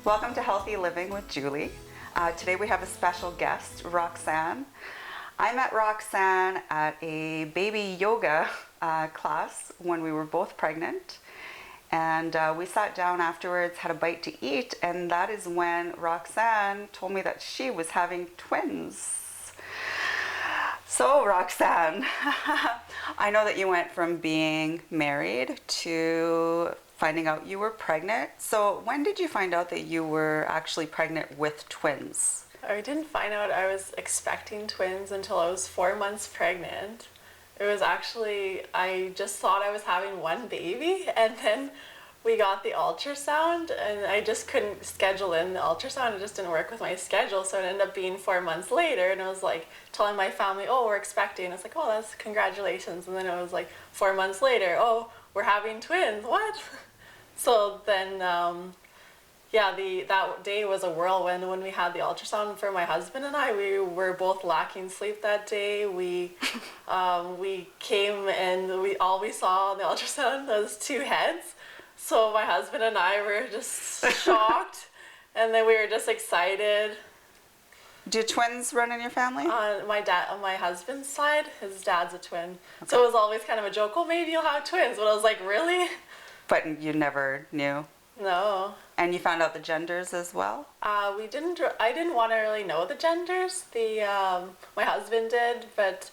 Welcome to Healthy Living with Julie. Today we have a special guest, Roxanne. I met Roxanne at a baby yoga class when we were both pregnant. And we sat down afterwards, had a bite to eat, and that is when Roxanne told me that she was having twins. So Roxanne, I know that you went from being married to finding out you were pregnant. So when did you find out that you were actually pregnant with twins? I didn't find out I was expecting twins until I was 4 months pregnant. It was actually, I just thought I was having one baby, and then we got the ultrasound and I just couldn't schedule in the ultrasound. It just didn't work with my schedule, so it ended up being 4 months later, and I was like telling my family, oh, we're expecting. It's like, oh, that's congratulations. And then it was like 4 months later, oh, we're having twins. What? So then that day was a whirlwind when we had the ultrasound for my husband and I. We were both lacking sleep that day. We came and all we saw on the ultrasound was two heads. So my husband and I were just shocked, and then we were just excited. Do twins run in your family? On my husband's side, his dad's a twin. Okay. So it was always kind of a joke, oh, maybe you'll have twins. But I was like, really? But you never knew? No. And you found out the genders as well? I didn't want to really know the genders. My husband did, but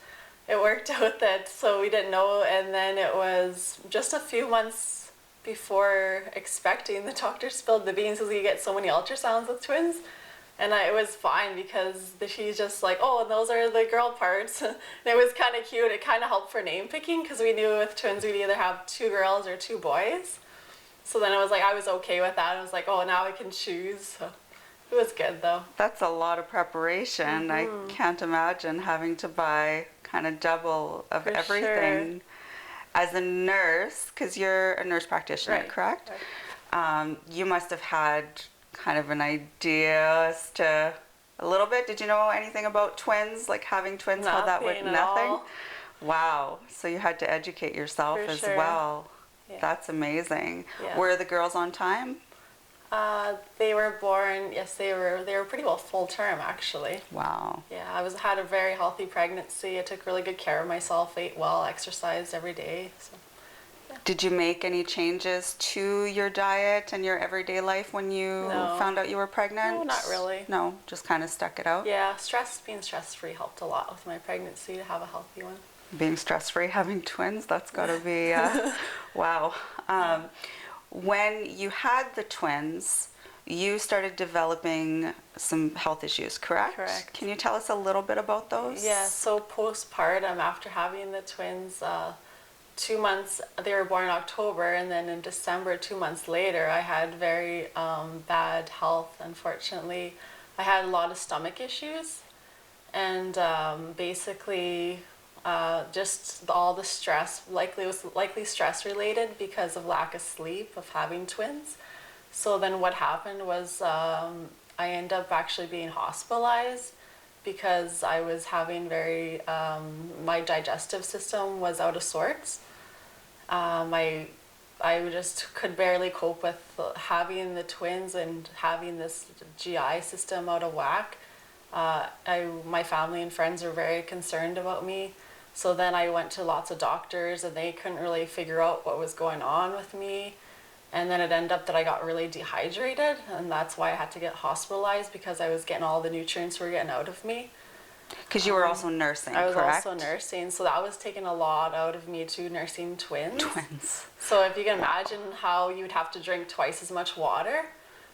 it worked out that, so we didn't know. And then it was just a few months before expecting, the doctor spilled the beans because you get so many ultrasounds with twins. And it was fine because she's just like, oh, and those are the girl parts. And it was kind of cute. It kind of helped for name picking because we knew with twins we'd either have two girls or two boys. So then I was okay with that. I was like, oh, now I can choose. So it was good though. That's a lot of preparation. Mm-hmm. I can't imagine having to buy kind of double of for everything. Sure. As a nurse, because you're a nurse practitioner, right, correct? Right. You must have had kind of an idea as to a little bit. Did you know anything about twins, like having twins? Nothing, how that would nothing? All. Wow. So you had to educate yourself for as sure. well. Yeah. That's amazing. Yeah. Were the girls on time? They were born, yes, they were pretty well full term actually. Wow. Yeah, I had a very healthy pregnancy. I took really good care of myself, ate well, exercised every day. So, yeah. Did you make any changes to your diet and your everyday life when you found out you were pregnant? No, not really. No, just kind of stuck it out? Yeah, being stress-free helped a lot with my pregnancy to have a healthy one. Being stress-free, having twins, that's got to be, wow. When you had the twins, you started developing some health issues, correct? Correct. Can you tell us a little bit about those? Yeah, so postpartum, after having the twins, 2 months, they were born in October, and then in December, 2 months later, I had very bad health, unfortunately. I had a lot of stomach issues, and basically just all the stress, likely stress related because of lack of sleep, of having twins. So then what happened was I ended up actually being hospitalized because I was having my digestive system was out of sorts. I just could barely cope with having the twins and having this GI system out of whack. My family and friends were very concerned about me. So then I went to lots of doctors and they couldn't really figure out what was going on with me. And then it ended up that I got really dehydrated, and that's why I had to get hospitalized, because I was getting all the nutrients were getting out of me. Because you were also nursing, I was correct? also nursing, so that was taking a lot out of me too, nursing twins. Twins. So if you can imagine how you'd have to drink twice as much water.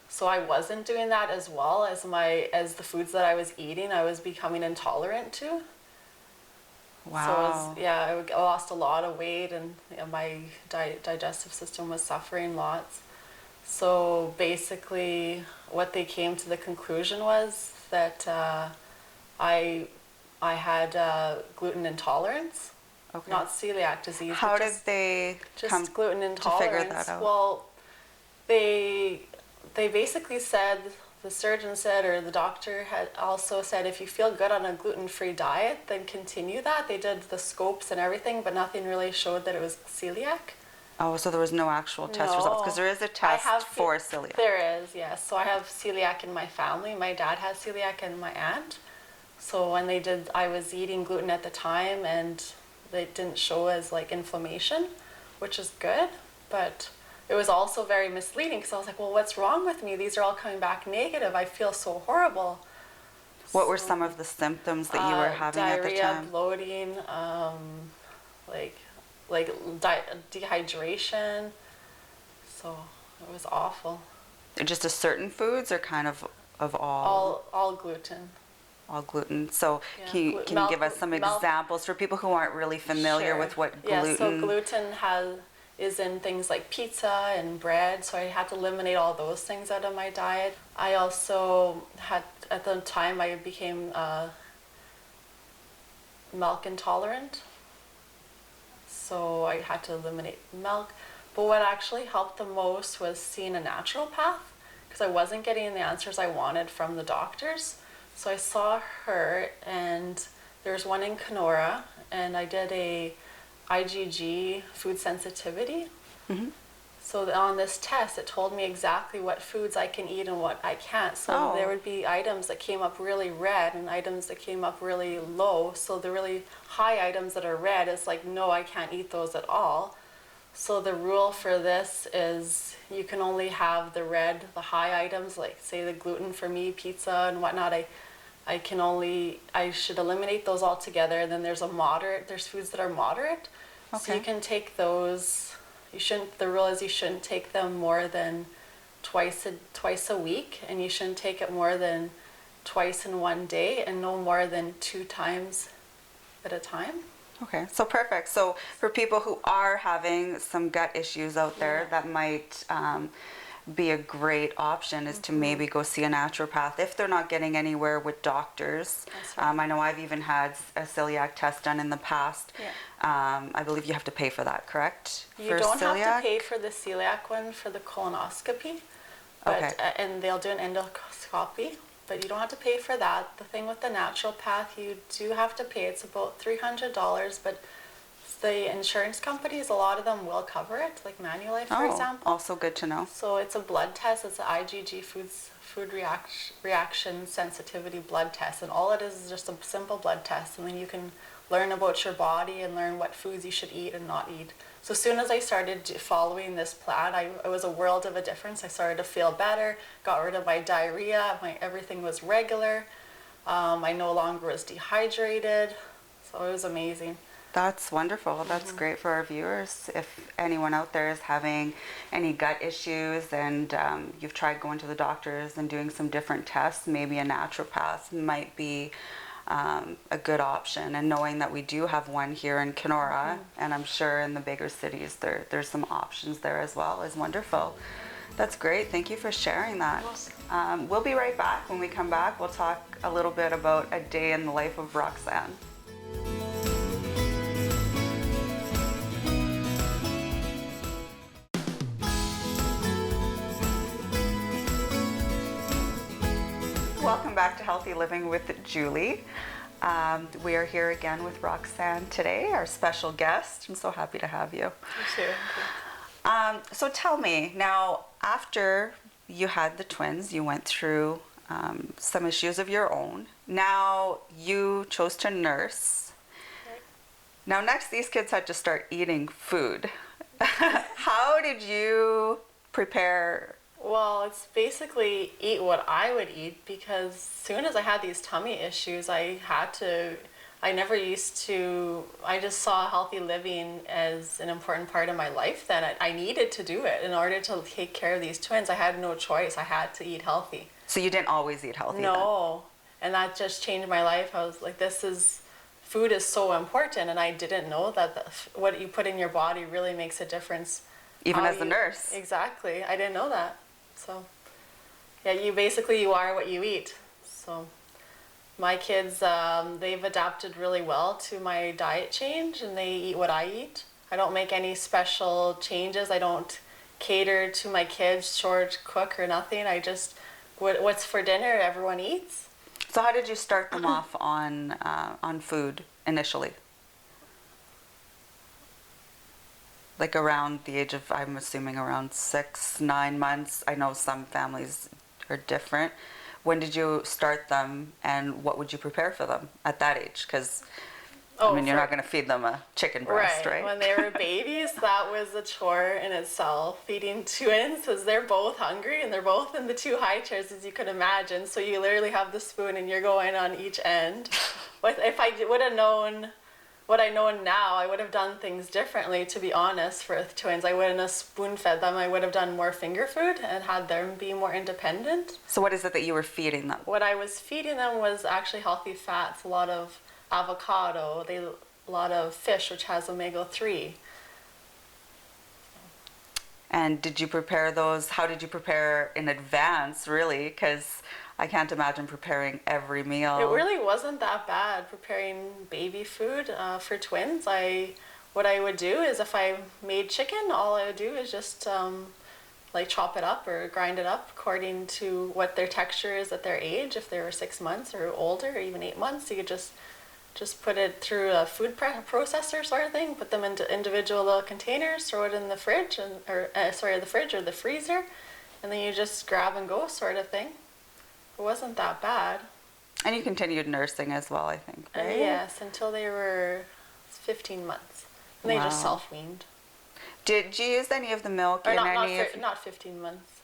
So I wasn't doing that as well as the foods that I was eating, I was becoming intolerant to. Wow. So I lost a lot of weight, and my digestive system was suffering lots. So basically what they came to the conclusion was that I had gluten intolerance, not celiac disease. How did they come gluten intolerance. to figure that out? Well, they basically said, the surgeon said, or the doctor had also said, if you feel good on a gluten-free diet, then continue that. They did the scopes and everything, but nothing really showed that it was celiac. Oh, so there was no actual test results, because No. there is a I test have for celiac. There is, yes. So I have celiac in my family. My dad has celiac and my aunt. So when they did, I was eating gluten at the time, and it didn't show as like inflammation, which is good. But it was also very misleading because I was like, well, what's wrong with me? These are all coming back negative. I feel so horrible. What were So, some of the symptoms that you were having at the diarrhea, time? bloating, like like dehydration. So it was awful. Just a certain foods, or kind of all? All gluten. All gluten. So Yeah, can you give us some milk. examples for people who aren't really familiar Sure. with what Yeah, so gluten? gluten is in things like pizza and bread, so I had to eliminate all those things out of my diet. I also had, at the time, I became milk intolerant, so I had to eliminate milk. But what actually helped the most was seeing a naturopath, because I wasn't getting the answers I wanted from the doctors. So I saw her, and there's one in Kenora, and I did a IgG food sensitivity. Mm-hmm. So on this test, it told me exactly what foods I can eat and what I can't. So there Oh, would be items that came up really red and items that came up really low. So the really high items that are red, it's like, no, I can't eat those at all. So the rule for this is you can only have the red, the high items, like say the gluten for me, pizza and whatnot. I should eliminate those altogether. Then there's foods that are moderate. So you okay. can take those. The rule is you shouldn't take them more than twice a week, and you shouldn't take it more than twice in one day, and no more than 2 times at a time. Okay, so perfect. So for people who are having some gut issues out there, Yeah. that might be a great option, is to maybe go see a naturopath if they're not getting anywhere with doctors. That's right. I know I've even had a celiac test done in the past. Yeah. I believe you have to pay for that, correct? You For don't have celiac? to pay for the celiac one for the colonoscopy, Okay. and they'll do an endoscopy, but you don't have to pay for that. The thing with the naturopath, you do have to pay. It's about $300, but the insurance companies, a lot of them will cover it, like Manulife, for example. Also good to know. So it's a blood test. It's an IgG food reaction sensitivity blood test, and all it is just a simple blood test, and then you can learn about your body and learn what foods you should eat and not eat. So as soon as I started following this plan, it was a world of a difference. I started to feel better, got rid of my diarrhea, everything was regular. I no longer was dehydrated, so it was amazing. That's wonderful. That's great for our viewers. If anyone out there is having any gut issues, and you've tried going to the doctors and doing some different tests, maybe a naturopath might be a good option. And knowing that we do have one here in Kenora, and I'm sure in the bigger cities there's some options there as well, is wonderful. That's great. Thank you for sharing that. We'll be right back. When we come back, we'll talk a little bit about a day in the life of Roxanne. Welcome back to Healthy Living with Julie. We are here again with Roxanne today, our special guest. I'm so happy to have you. Me too. So tell me, now after you had the twins, you went through some issues of your own. Now you chose to nurse. Right. Now next, these kids had to start eating food. How did you prepare? Well, it's basically eat what I would eat, because as soon as I had these tummy issues, I just saw healthy living as an important part of my life, that I needed to do it in order to take care of these twins. I had no choice. I had to eat healthy. So you didn't always eat healthy? No, and that just changed my life. I was like, food is so important, and I didn't know that what you put in your body really makes a difference. Even as a nurse? Exactly. I didn't know that. So, yeah, you are what you eat. So, my kids, they've adapted really well to my diet change, and they eat what I eat. I don't make any special changes. I don't cater to my kids, short cook or nothing. I just, what's for dinner, everyone eats. So how did you start them off on food initially? like around the age of, I'm assuming around 6, 9 months. I know some families are different. When did you start them, and what would you prepare for them at that age? Because I mean, you're not going to feed them a chicken breast, right? When they were babies, that was a chore in itself. Feeding twins, because they're both hungry and they're both in the two high chairs, as you can imagine. So you literally have the spoon and you're going on each end. But if I would have known what I know now, I would have done things differently, to be honest, for twins. I wouldn't have spoon fed them. I would have done more finger food and had them be more independent. So what is it that you were feeding them? What I was feeding them was actually healthy fats, a lot of avocado, a lot of fish, which has omega-3. And did you prepare those? How did you prepare in advance, really? Because I can't imagine preparing every meal. It really wasn't that bad preparing baby food for twins. What I would do is, if I made chicken, all I would do is just like chop it up or grind it up according to what their texture is at their age. If they were 6 months or older, or even 8 months, you could just put it through a food processor sort of thing, put them into individual little containers, throw it in the fridge, the fridge or the freezer, and then you just grab and go sort of thing. It wasn't that bad. And you continued nursing as well, I think, right? Yes, until they were 15 months. And they just Wow. self-weaned. Did you use any of the milk Or in not, any of... not 15 months.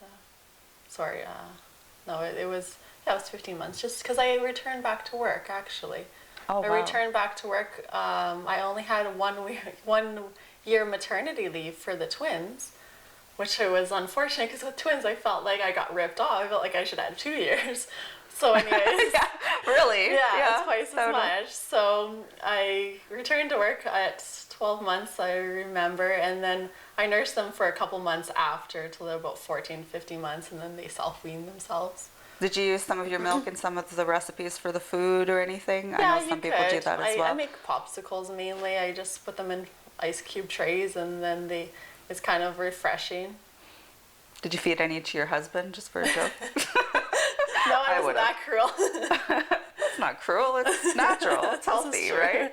No, it was 15 months. Just because I returned back to work, actually. Oh, I wow. returned back to work. I only had 1 year maternity leave for the twins, which was unfortunate, because with twins I felt like I got ripped off. I felt like I should have 2 years. So anyways. Yeah, really? Yeah, twice as totally. much. So I returned to work at 12 months, I remember, and then I nursed them for a couple months after, till they're about 14, 15 months, and then they self-weaned themselves. Did you use some of your milk in some of the recipes for the food or anything? Yeah, I know some people do that as well. I make popsicles mainly. I just put them in ice cube trays, and then it's kind of refreshing. Did you feed any to your husband, just for a joke? No, I wasn't that cruel. It's not cruel, it's natural, it's healthy, right?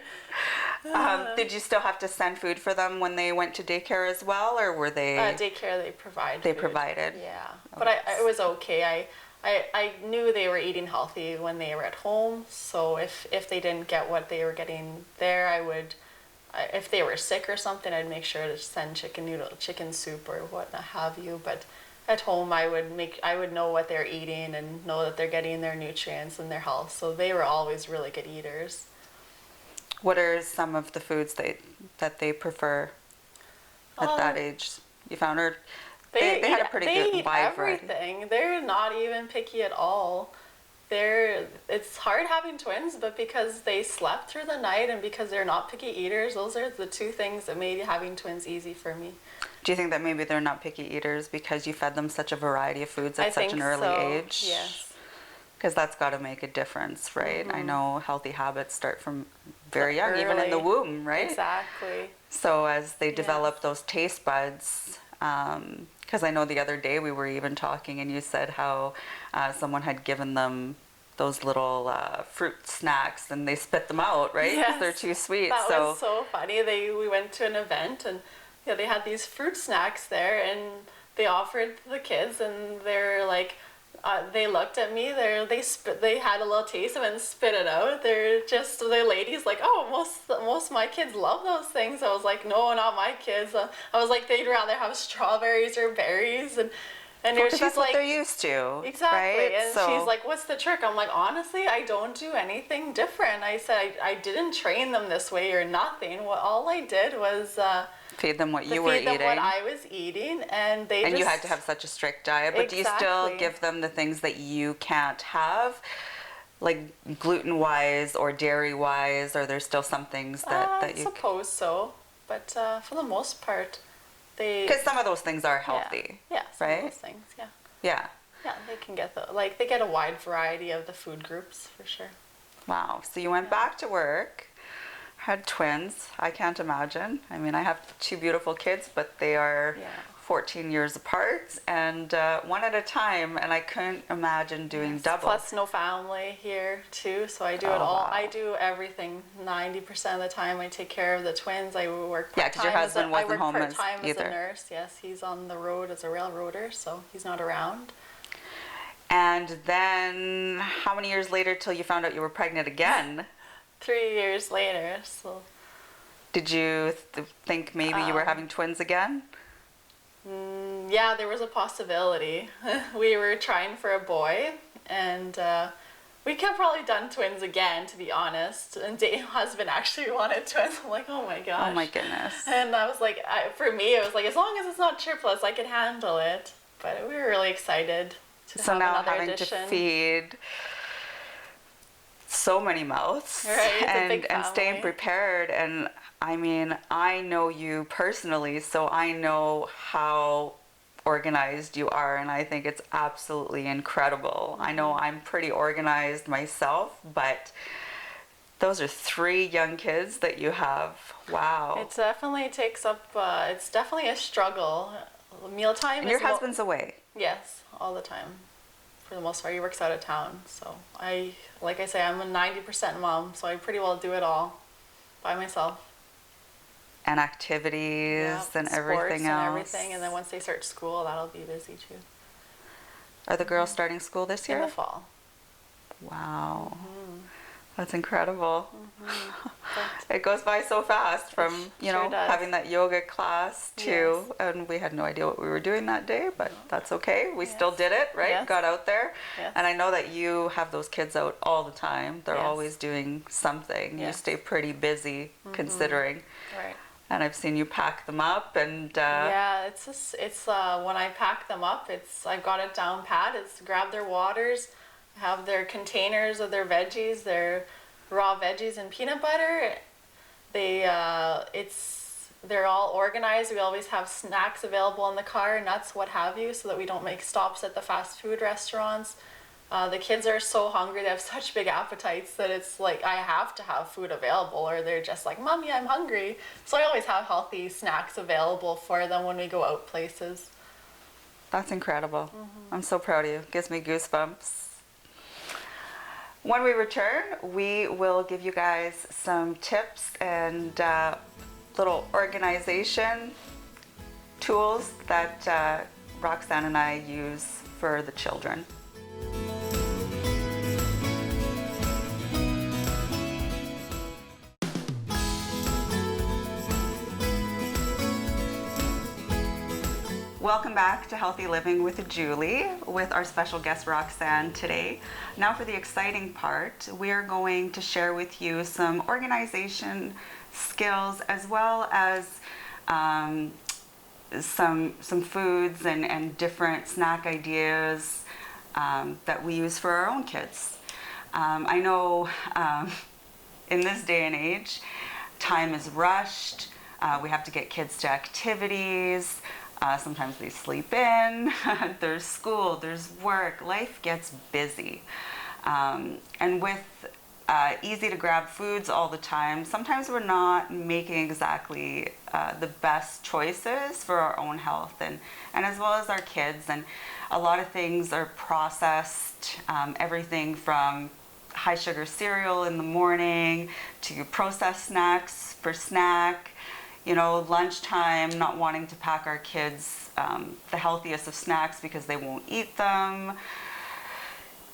Did you still have to send food for them when they went to daycare as well, or were they... Daycare, they provide They food. provided? Yeah, Oh, but it was okay. I knew they were eating healthy when they were at home, so if they didn't get what they were getting there, if they were sick or something, I'd make sure to send chicken soup or what have you. But at home, I would know what they're eating and know that they're getting their nutrients and their health. So they were always really good eaters. What are some of the foods that they prefer at that age? You found, or they had a pretty good wide variety. Everything. They're not even picky at all. It's hard having twins, but because they slept through the night and because they're not picky eaters, those are the 2 things that made having twins easy for me. Do you think that maybe they're not picky eaters because you fed them such a variety of foods at such an early age? Yes. Because that's got to make a difference, right? Mm-hmm. I know healthy habits start from very young, even in the womb, right? Exactly. So as they develop those taste buds, because I know the other day we were even talking and you said how someone had given them those little fruit snacks and they spit them out, right? Yes. They're too sweet. That was so funny. We went to an event and they had these fruit snacks there, and they offered the kids, and they're like, they looked at me. They had a little taste of it and spit it out. The ladies like, oh, most of my kids love those things. I was like, no, not my kids. I was like, they'd rather have strawberries or berries, and she's that's like, what they're used to. exactly. Right? And she's like, what's the trick? I'm like, honestly, I don't do anything different. I said I didn't train them this way or nothing. All I did was feed them what you were eating. Feed them what I was eating, and you had to have such a strict diet, but do you still Exactly. give them the things that you can't have, like gluten-wise or dairy-wise? Are there still some things that you... I suppose so, but for the most part, Because some of those things are healthy, yeah, some right? of those things, yeah. Yeah. Yeah, they can get they get a wide variety of the food groups for sure. Wow. So you went back to work, had twins. I can't imagine. I mean, I have 2 beautiful kids, but they are 14 years apart and one at a time, and I couldn't imagine doing double. Plus no family here too, so I do it all. Wow. I do everything 90% of the time. I take care of the twins. I work part-time. Yeah, because your husband wasn't home as either. A nurse. Yes, he's on the road as a railroader, so he's not around. And then how many years later till you found out you were pregnant again? 3 years later, so. Did you think maybe you were having twins again? Yeah, there was a possibility. We were trying for a boy, and we could have probably done twins again, to be honest. And Dave's husband actually wanted twins. I'm like, oh my gosh. Oh my goodness. And I was like, for me, it was like, as long as it's not triplets, I could handle it. But we were really excited to have now another having addition. To feed so many mouths, right, and staying prepared. And I mean, I know you personally, so I know how organized you are, and I think it's absolutely incredible. I know I'm pretty organized myself, but those are 3 young kids that you have. Wow. It definitely takes up, it's definitely a struggle. Mealtime and your husband's away? Yes, all the time. For the most part, he works out of town. So like I say, I'm a 90% mom, so I pretty well do it all by myself. And activities and everything else. And everything, and then once they start school, that'll be busy too. Are the girls starting school this year? In the fall. Wow. That's incredible. It goes by so fast from, having that yoga class too. And we had no idea what we were doing that day, but that's okay. We still did it, right? Yes. Got out there. Yes. And I know that you have those kids out all the time. They're always doing something. You stay pretty busy considering. Right. And I've seen you pack them up and... yeah, it's when I pack them up, I've got it down pat. It's grab their waters, have their containers of their veggies, their raw veggies and peanut butter. They're all organized. We always have snacks available in the car, nuts, what have you, so that we don't make stops at the fast food restaurants. The kids are so hungry, they have such big appetites that it's like I have to have food available, or they're just like, Mommy, I'm hungry. So I always have healthy snacks available for them when we go out places. That's incredible. I'm so proud of you. Gives me goosebumps. When we return, we will give you guys some tips and little organization tools that Roxanne and I use for the children. Welcome back to Healthy Living with Julie, with our special guest Roxanne today. Now for the exciting part, we are going to share with you some organization skills as well as some foods and different snack ideas that we use for our own kids. I know in this day and age, time is rushed. We have to get kids to activities. Sometimes they sleep in, there's school, there's work, life gets busy. And with easy to grab foods all the time, sometimes we're not making exactly the best choices for our own health and as well as our kids. And a lot of things are processed, everything from high sugar cereal in the morning to processed snacks for snack. Lunchtime, not wanting to pack our kids the healthiest of snacks because they won't eat them,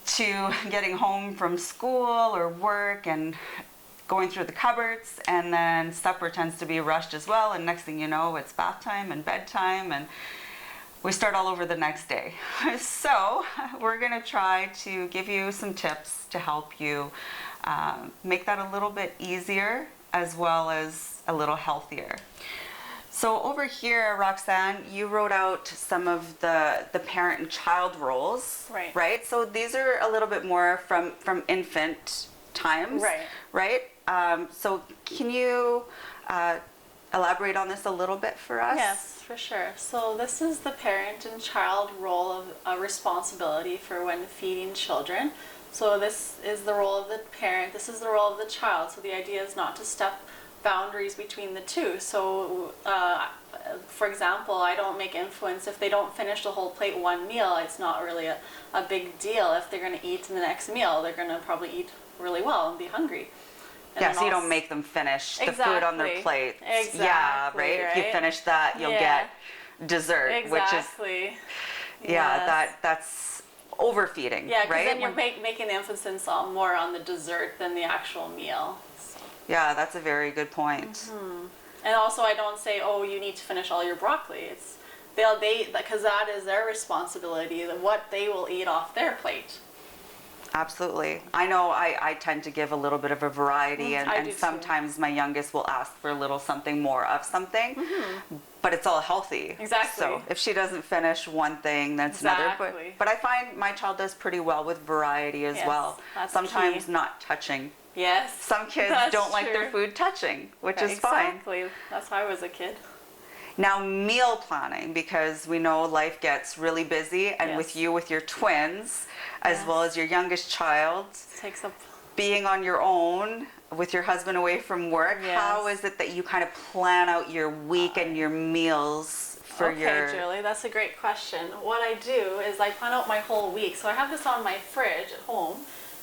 to getting home from school or work and going through the cupboards, and then supper tends to be rushed as well, and next thing you know, it's bath time and bedtime, and we start all over the next day. So we're going to try to give you some tips to help you make that a little bit easier as well as a little healthier. So over here, Roxanne, you wrote out some of the parent and child roles, right? So these are a little bit more from infant times, right? So can you elaborate on this a little bit for us? Yes, for sure. So this is the parent and child role of responsibility for when feeding children. So this is the role of the parent, this is the role of the child. So the idea is not to step boundaries between the two. So for example, I don't make influence if they don't finish the whole plate one meal. It's not really a big deal. If they're going to eat in the next meal, they're going to probably eat really well and be hungry. And yeah, so you don't make them finish the food on their plate. Exactly. Yeah, right? If you finish that, you'll get dessert, exactly. which is, yeah, that's overfeeding, yeah, because right? then you're making the emphasis more on the dessert than the actual meal. So. Yeah, that's a very good point. Mm-hmm. And also, I don't say, oh, you need to finish all your broccoli. It's they because that is their responsibility, what they will eat off their plate. Absolutely. I know I tend to give a little bit of a variety, and sometimes my youngest will ask for a little something more of something, but it's all healthy. Exactly. So if she doesn't finish one thing, that's another. But I find my child does pretty well with variety as well. That's sometimes key. Not touching. Yes. Some kids don't like their food touching, which is fine. Exactly. That's how I was a kid. Now, meal planning, because we know life gets really busy, and with you, with your twins, as well as your youngest child, takes up being on your own with your husband away from work, how is it that you kind of plan out your week and your meals for your... Okay, Julie, that's a great question. What I do is I plan out my whole week. So I have this on my fridge at home,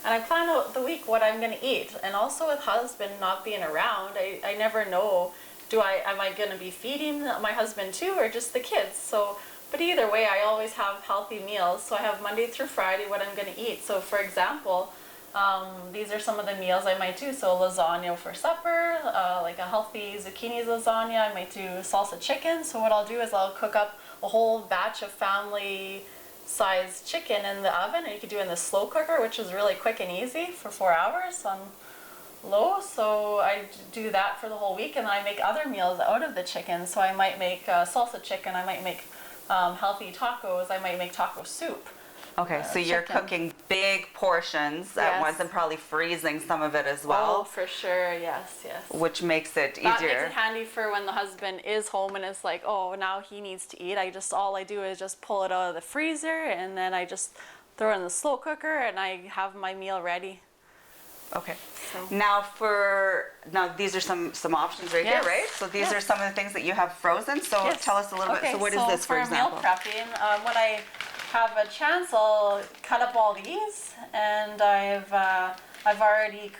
and I plan out the week what I'm going to eat. And also with husband not being around, I never know, am I going to be feeding my husband too, or just the kids? So, but either way, I always have healthy meals. So I have Monday through Friday what I'm going to eat. So for example, these are some of the meals I might do. So lasagna for supper, like a healthy zucchini lasagna. I might do salsa chicken. So what I'll do is I'll cook up a whole batch of family sized chicken in the oven, and you could do it in the slow cooker, which is really quick and easy for 4 hours on low. So I do that for the whole week, and I make other meals out of the chicken. So I might make salsa chicken, I might make healthy tacos, I might make taco soup. Okay, so you're cooking big portions at once and probably freezing some of it as well. Oh, for sure, yes. Which makes it easier. That makes it handy for when the husband is home and it's like, oh, now he needs to eat. All I do is just pull it out of the freezer, and then I just throw it in the slow cooker, and I have my meal ready. Okay. So. Now these are some options right here, right? So these are some of the things that you have frozen. So tell us a little bit. So what is this, for example? For meal prepping, when I have a chance, I'll cut up all these, and I've already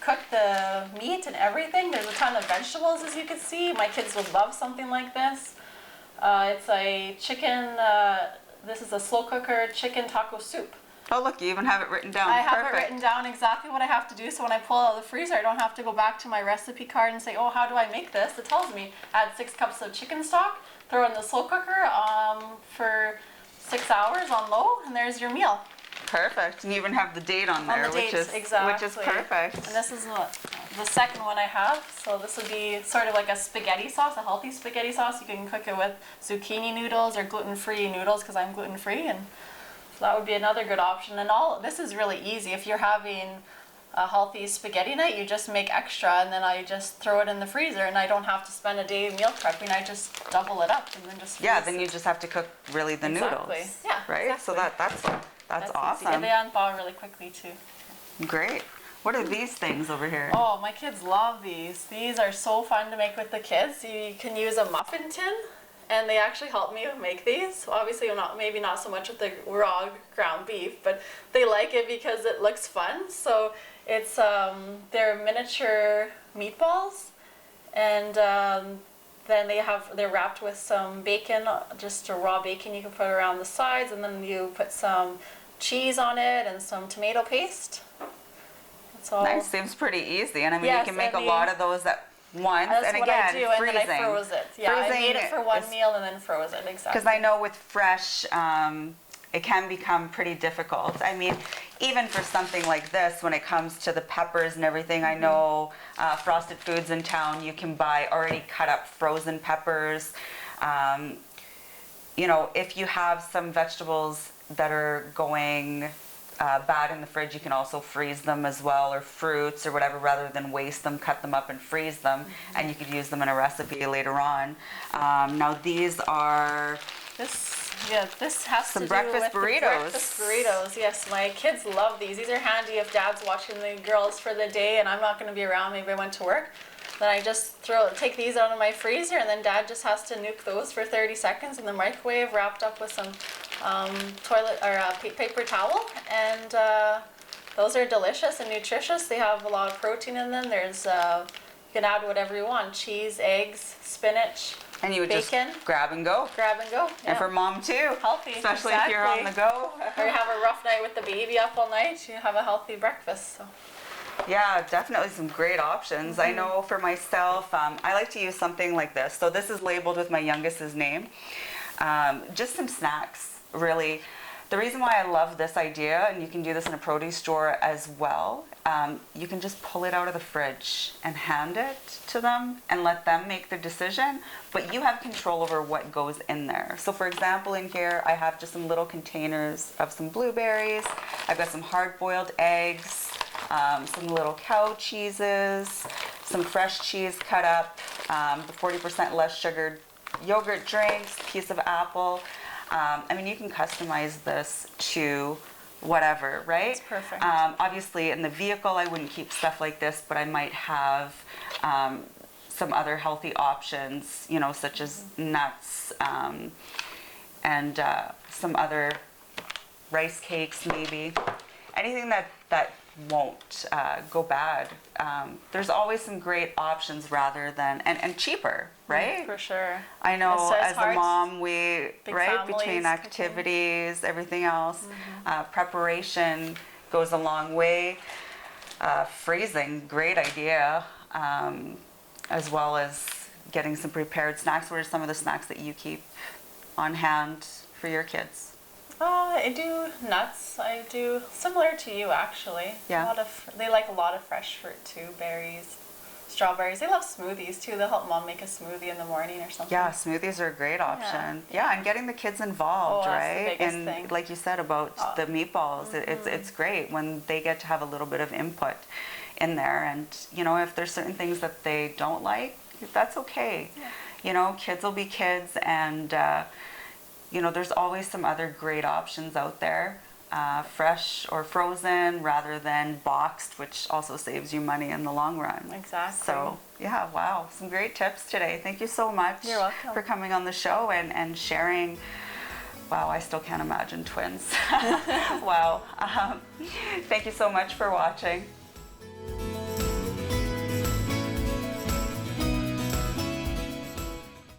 cooked the meat and everything. There's a ton of vegetables, as you can see. My kids would love something like this. It's a chicken. This is a slow cooker chicken taco soup. Oh, look, you even have it written down. I have it written down exactly what I have to do, so when I pull it out of the freezer, I don't have to go back to my recipe card and say, oh, how do I make this? It tells me, add 6 cups of chicken stock, throw it in the slow cooker for 6 hours on low, and there's your meal. Perfect. And you even have the date on there, which is perfect. And this is the second one I have. So this would be sort of like a spaghetti sauce, a healthy spaghetti sauce. You can cook it with zucchini noodles or gluten-free noodles, because I'm gluten-free, and so that would be another good option. And this is really easy. If you're having a healthy spaghetti night, you just make extra, and then I just throw it in the freezer, and I don't have to spend a day meal prepping. I just double it up and then just then you just have to cook really the noodles. Yeah, right? Exactly. So that's awesome. Easy. And they unthaw really quickly too. Great. What are these things over here? Oh, my kids love these. These are so fun to make with the kids. You can use a muffin tin, and they actually help me make these. Obviously, maybe not so much with the raw ground beef, but they like it because it looks fun. So it's they're miniature meatballs, and then they're wrapped with some bacon, just a raw bacon you can put around the sides, and then you put some cheese on it and some tomato paste. That's all. Nice. Seems pretty easy, and I mean you can make a lot of those at once. That's and what again, I do, freezing. And then I froze it. Yeah, I made it for one meal and then froze it, exactly. Because I know with fresh, it can become pretty difficult. I mean, even for something like this, when it comes to the peppers and everything, I know Frosted Foods in town, you can buy already cut up frozen peppers. If you have some vegetables that are going bad in the fridge, you can also freeze them as well, or fruits or whatever, rather than waste them, cut them up and freeze them, and you could use them in a recipe later on. Now these are this has some to breakfast do with burritos. Breakfast burritos. Yes, my kids love these. These are handy if Dad's watching the girls for the day and I'm not going to be around. Maybe I went to work. Then I just take these out of my freezer, and then Dad just has to nuke those for 30 seconds in the microwave, wrapped up with some toilet or paper towel, and those are delicious and nutritious. They have a lot of protein in them. There's you can add whatever you want: cheese, eggs, spinach, And you would bacon. just grab and go. Grab and go. And for mom too. Healthy, especially if you're on the go. Or you have a rough night with the baby up all night, you have a healthy breakfast. So. Yeah, definitely some great options. I know for myself, I like to use something like this. So this is labeled with my youngest's name. Just some snacks, really. The reason why I love this idea, and you can do this in a produce store as well, you can just pull it out of the fridge and hand it to them and let them make the decision, but you have control over what goes in there. So for example, in here, I have just some little containers of some blueberries. I've got some hard-boiled eggs, some little cow cheeses, some fresh cheese cut up, the 40% less sugared yogurt drinks, piece of apple. I mean, you can customize this to whatever, right? That's perfect. Obviously, in the vehicle, I wouldn't keep stuff like this, but I might have some other healthy options, you know, such as nuts and some other rice cakes, maybe. Anything that won't go bad. There's always some great options rather than, and cheaper, right? For sure. I know It's as a hard. mom, we, Big right, families, between cooking. activities, everything else, preparation goes a long way. Freezing, great idea, as well as getting some prepared snacks. What are some of the snacks that you keep on hand for your kids? I do nuts. I do similar to you, actually. Yeah. They like a lot of fresh fruit too, berries, strawberries. They love smoothies too. They'll help mom make a smoothie in the morning or something. Yeah, smoothies are a great option. Yeah, and getting the kids involved, Oh, that's right? the biggest And thing. like you said about the meatballs, it's great when they get to have a little bit of input in there. And you know, if there's certain things that they don't like, that's okay. Yeah. You know, kids will be kids, and you know, there's always some other great options out there, fresh or frozen rather than boxed, which also saves you money in the long run. Exactly. So, yeah, wow, some great tips today. Thank you so much You're welcome. for coming on the show and sharing. Wow, I still can't imagine twins. Wow. Thank you so much for watching.